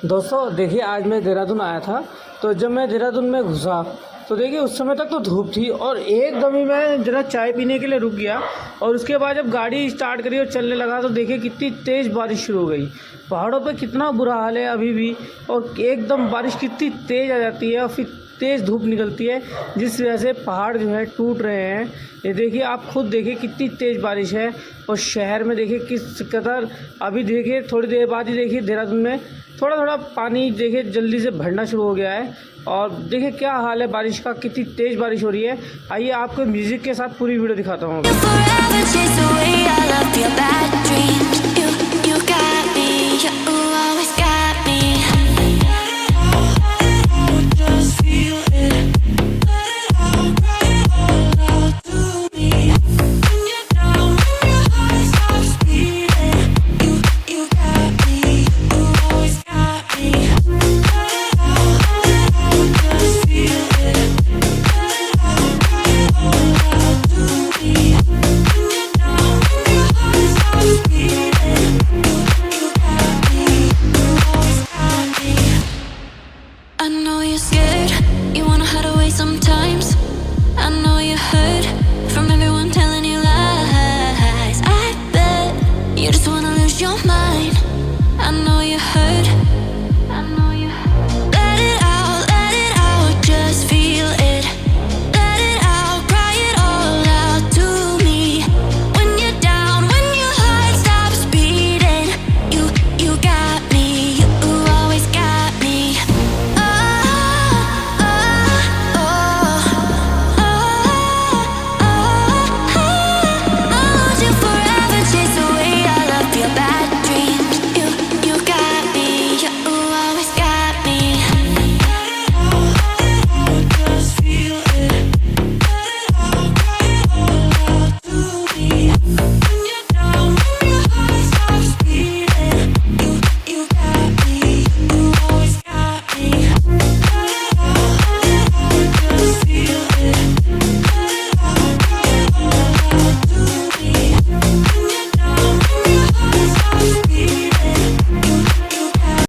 दोस्तों देखिए, आज मैं देहरादून आया था। तो जब मैं देहरादून में घुसा तो देखिए उस समय तक तो धूप थी और एकदम ही मैं ज़रा चाय पीने के लिए रुक गया। और उसके बाद जब गाड़ी स्टार्ट करी और चलने लगा तो देखिए कितनी तेज़ बारिश शुरू हो गई। पहाड़ों पे कितना बुरा हाल है अभी भी, और एकदम बारिश कितनी तेज़ आ जाती है और फिर तेज़ धूप निकलती है, जिस वजह से पहाड़ जो है टूट रहे हैं। ये देखिए, आप खुद देखिए कितनी तेज़ बारिश है। और शहर में देखिए किस कदर, अभी देखिए थोड़ी देर बाद ही देखिए देहरादून में थोड़ा थोड़ा पानी देखिए जल्दी से भरना शुरू हो गया है। और देखिए क्या हाल है बारिश का, कितनी तेज़ बारिश हो रही है। आइए आपको म्यूज़िक के साथ पूरी वीडियो दिखाता हूँ।